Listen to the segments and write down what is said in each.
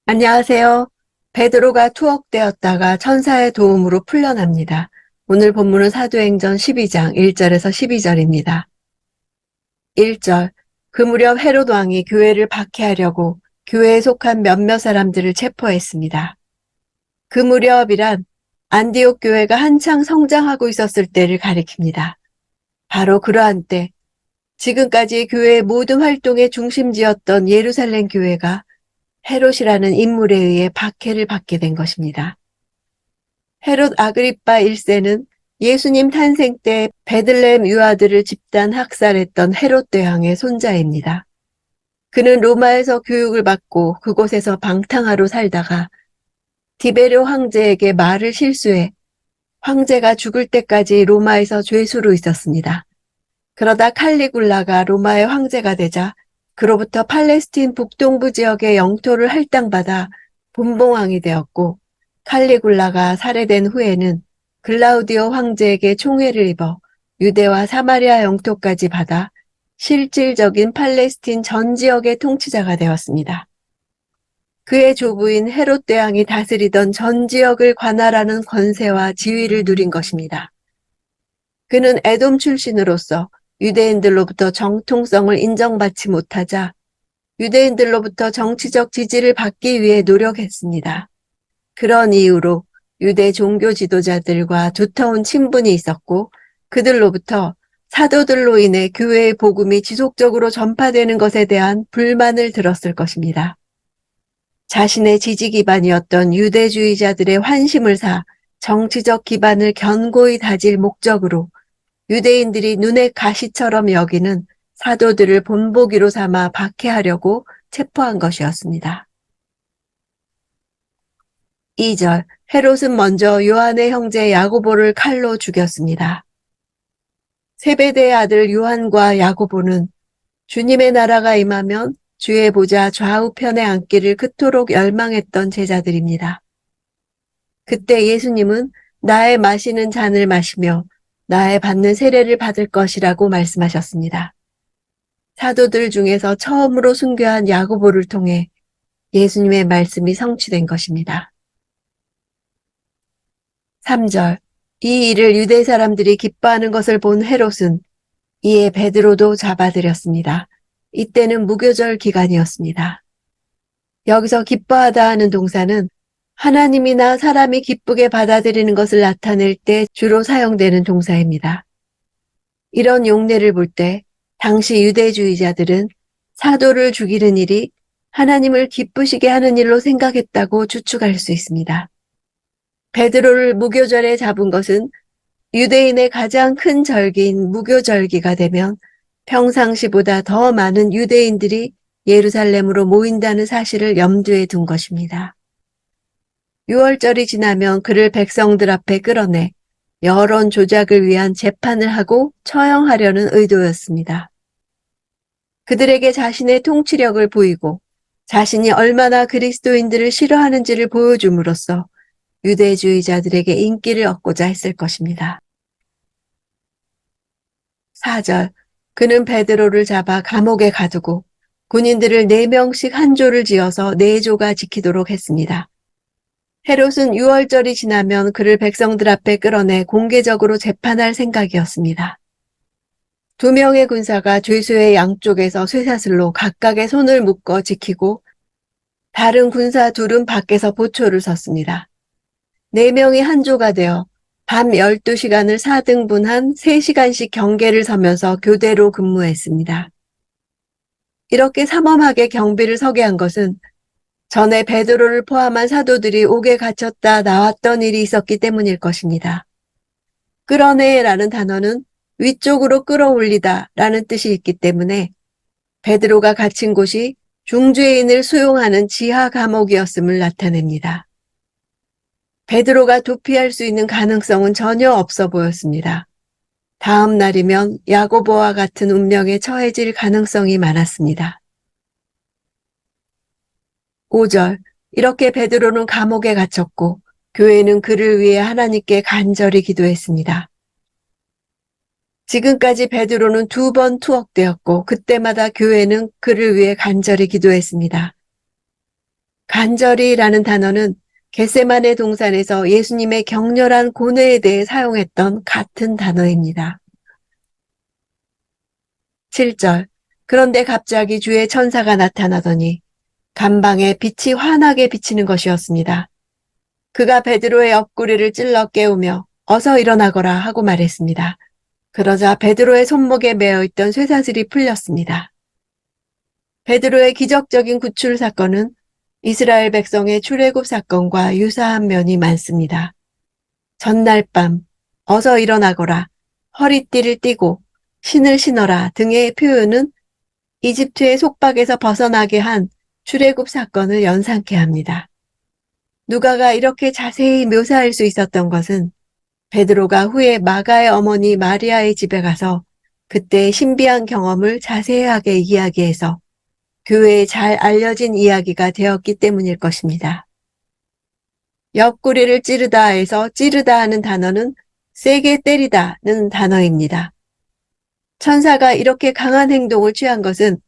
안녕하세요. 베드로가 투옥되었다가 천사의 도움으로 풀려납니다. 오늘 본문은 사도행전 12장 1절에서 12절입니다. 1절. 그 무렵 헤롯 왕이 교회를 박해하려고 교회에 속한 몇몇 사람들을 체포했습니다. 그 무렵이란 안디옥 교회가 한창 성장하고 있었을 때를 가리킵니다. 바로 그러한 때, 지금까지 교회의 모든 활동의 중심지였던 예루살렘 교회가 헤롯이라는 인물에 의해 박해를 받게 된 것입니다. 헤롯 아그리빠 1세는 예수님 탄생 때 베들레헴 유아들을 집단 학살했던 헤롯 대왕의 손자입니다. 그는 로마에서 교육을 받고 그곳에서 방탕하로 살다가 디베료 황제에게 말을 실수해 황제가 죽을 때까지 로마에서 죄수로 있었습니다. 그러다 칼리굴라가 로마의 황제가 되자 그로부터 팔레스틴 북동부 지역의 영토를 할당받아 본봉왕이 되었고, 칼리굴라가 살해된 후에는 글라우디오 황제에게 총애를 입어 유대와 사마리아 영토까지 받아 실질적인 팔레스틴 전 지역의 통치자가 되었습니다. 그의 조부인 헤롯 대왕이 다스리던 전 지역을 관할하는 권세와 지위를 누린 것입니다. 그는 에돔 출신으로서 유대인들로부터 정통성을 인정받지 못하자 유대인들로부터 정치적 지지를 받기 위해 노력했습니다. 그런 이유로 유대 종교 지도자들과 두터운 친분이 있었고, 그들로부터 사도들로 인해 교회의 복음이 지속적으로 전파되는 것에 대한 불만을 들었을 것입니다. 자신의 지지 기반이었던 유대주의자들의 환심을 사 정치적 기반을 견고히 다질 목적으로 유대인들이 눈의 가시처럼 여기는 사도들을 본보기로 삼아 박해하려고 체포한 것이었습니다. 2절. 헤롯은 먼저 요한의 형제 야고보를 칼로 죽였습니다. 세베대의 아들 요한과 야고보는 주님의 나라가 임하면 주의 보좌 좌우편에 앉기를 그토록 열망했던 제자들입니다. 그때 예수님은 나의 마시는 잔을 마시며 나의 받는 세례를 받을 것이라고 말씀하셨습니다. 사도들 중에서 처음으로 순교한 야고보를 통해 예수님의 말씀이 성취된 것입니다. 3절. 이 일을 유대 사람들이 기뻐하는 것을 본 헤롯은 이에 베드로도 잡아들였습니다. 이때는 무교절 기간이었습니다. 여기서 기뻐하다 하는 동사는 하나님이나 사람이 기쁘게 받아들이는 것을 나타낼 때 주로 사용되는 동사입니다. 이런 용례를 볼 때 당시 유대주의자들은 사도를 죽이는 일이 하나님을 기쁘시게 하는 일로 생각했다고 추측할 수 있습니다. 베드로를 무교절에 잡은 것은 유대인의 가장 큰 절기인 무교절기가 되면 평상시보다 더 많은 유대인들이 예루살렘으로 모인다는 사실을 염두에 둔 것입니다. 6월절이 지나면 그를 백성들 앞에 끌어내 여론 조작을 위한 재판을 하고 처형하려는 의도였습니다. 그들에게 자신의 통치력을 보이고 자신이 얼마나 그리스도인들을 싫어하는지를 보여줌으로써 유대주의자들에게 인기를 얻고자 했을 것입니다. 4절. 그는 베드로를 잡아 감옥에 가두고 군인들을 4명씩 한 조를 지어서 4조가 지키도록 했습니다. 헤롯은 6월절이 지나면 그를 백성들 앞에 끌어내 공개적으로 재판할 생각이었습니다. 2명의 군사가 죄수의 양쪽에서 쇠사슬로 각각의 손을 묶어 지키고 다른 군사 둘은 밖에서 보초를 섰습니다. 4명이 한 조가 되어 밤 12시간을 4등분한 3시간씩 경계를 서면서 교대로 근무했습니다. 이렇게 삼엄하게 경비를 서게 한 것은 전에 베드로를 포함한 사도들이 옥에 갇혔다 나왔던 일이 있었기 때문일 것입니다. 끌어내라는 단어는 위쪽으로 끌어올리다 라는 뜻이 있기 때문에 베드로가 갇힌 곳이 중죄인을 수용하는 지하 감옥이었음을 나타냅니다. 베드로가 도피할 수 있는 가능성은 전혀 없어 보였습니다. 다음 날이면 야고보와 같은 운명에 처해질 가능성이 많았습니다. 5절. 이렇게 베드로는 감옥에 갇혔고 교회는 그를 위해 하나님께 간절히 기도했습니다. 지금까지 베드로는 2번 투옥되었고 그때마다 교회는 그를 위해 간절히 기도했습니다. 간절히라는 단어는 겟세마네 동산에서 예수님의 격렬한 고뇌에 대해 사용했던 같은 단어입니다. 7절. 그런데 갑자기 주의 천사가 나타나더니 간방에 빛이 환하게 비치는 것이었습니다. 그가 베드로의 옆구리를 찔러 깨우며 어서 일어나거라 하고 말했습니다. 그러자 베드로의 손목에 매어 있던 쇠사슬이 풀렸습니다. 베드로의 기적적인 구출 사건은 이스라엘 백성의 출애굽 사건과 유사한 면이 많습니다. 전날 밤 어서 일어나거라, 허리띠를 띠고 신을 신어라 등의 표현은 이집트의 속박에서 벗어나게 한 출애굽 사건을 연상케 합니다. 누가가 이렇게 자세히 묘사할 수 있었던 것은 베드로가 후에 마가의 어머니 마리아의 집에 가서 그때의 신비한 경험을 자세하게 이야기해서 교회에 잘 알려진 이야기가 되었기 때문일 것입니다. 옆구리를 찌르다에서 찌르다 하는 단어는 세게 때리다는 단어입니다. 천사가 이렇게 강한 행동을 취한 것은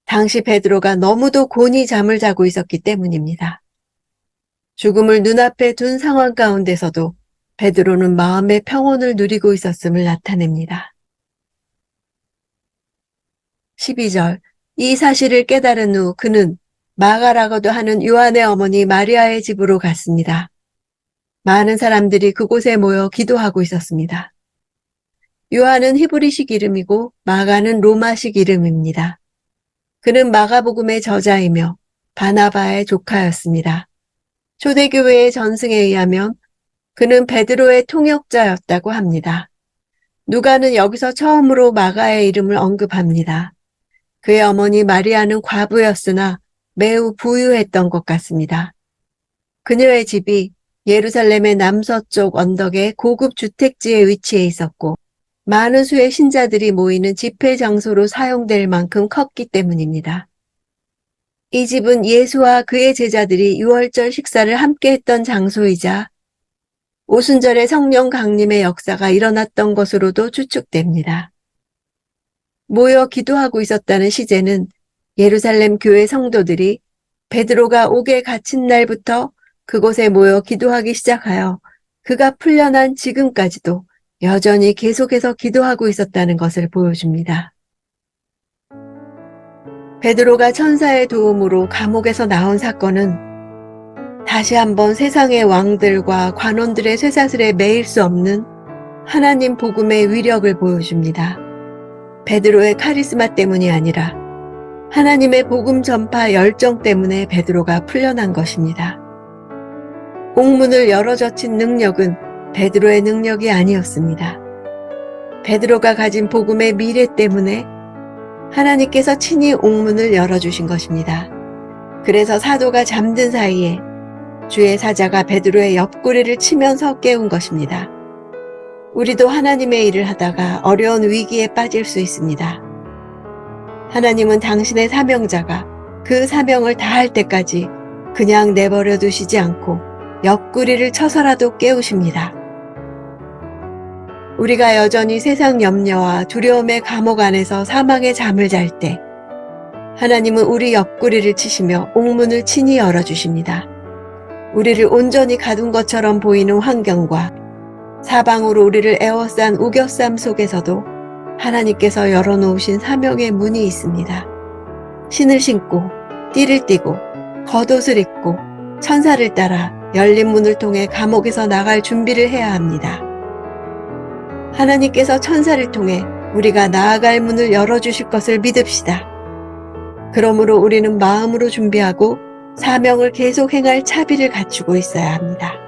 당시 베드로가 너무도 곤히 잠을 자고 있었기 때문입니다. 죽음을 눈앞에 둔 상황 가운데서도 베드로는 마음의 평온을 누리고 있었음을 나타냅니다. 12절. 이 사실을 깨달은 후 그는 마가라고도 하는 요한의 어머니 마리아의 집으로 갔습니다. 많은 사람들이 그곳에 모여 기도하고 있었습니다. 요한은 히브리식 이름이고 마가는 로마식 이름입니다. 그는 마가복음의 저자이며 바나바의 조카였습니다. 초대교회의 전승에 의하면 그는 베드로의 통역자였다고 합니다. 누가는 여기서 처음으로 마가의 이름을 언급합니다. 그의 어머니 마리아는 과부였으나 매우 부유했던 것 같습니다. 그녀의 집이 예루살렘의 남서쪽 언덕의 고급 주택지에 위치해 있었고 많은 수의 신자들이 모이는 집회 장소로 사용될 만큼 컸기 때문입니다. 이 집은 예수와 그의 제자들이 유월절 식사를 함께 했던 장소이자 오순절에 성령 강림의 역사가 일어났던 것으로도 추측됩니다. 모여 기도하고 있었다는 시제는 예루살렘 교회 성도들이 베드로가 옥에 갇힌 날부터 그곳에 모여 기도하기 시작하여 그가 풀려난 지금까지도 여전히 계속해서 기도하고 있었다는 것을 보여줍니다. 베드로가 천사의 도움으로 감옥에서 나온 사건은 다시 한번 세상의 왕들과 관원들의 쇠사슬에 매일 수 없는 하나님 복음의 위력을 보여줍니다. 베드로의 카리스마 때문이 아니라 하나님의 복음 전파 열정 때문에 베드로가 풀려난 것입니다. 옥문을 열어젖힌 능력은 베드로의 능력이 아니었습니다. 베드로가 가진 복음의 미래 때문에 하나님께서 친히 옥문을 열어주신 것입니다. 그래서 사도가 잠든 사이에 주의 사자가 베드로의 옆구리를 치면서 깨운 것입니다. 우리도 하나님의 일을 하다가 어려운 위기에 빠질 수 있습니다. 하나님은 당신의 사명자가 그 사명을 다할 때까지 그냥 내버려 두시지 않고 옆구리를 쳐서라도 깨우십니다. 우리가 여전히 세상 염려와 두려움의 감옥 안에서 사망의 잠을 잘 때 하나님은 우리 옆구리를 치시며 옥문을 친히 열어주십니다. 우리를 온전히 가둔 것처럼 보이는 환경과 사방으로 우리를 에워싼 우겨쌈 속에서도 하나님께서 열어놓으신 사명의 문이 있습니다. 신을 신고 띠를 띠고 겉옷을 입고 천사를 따라 열린 문을 통해 감옥에서 나갈 준비를 해야 합니다. 하나님께서 천사를 통해 우리가 나아갈 문을 열어주실 것을 믿읍시다. 그러므로 우리는 마음으로 준비하고 사명을 계속 행할 차비를 갖추고 있어야 합니다.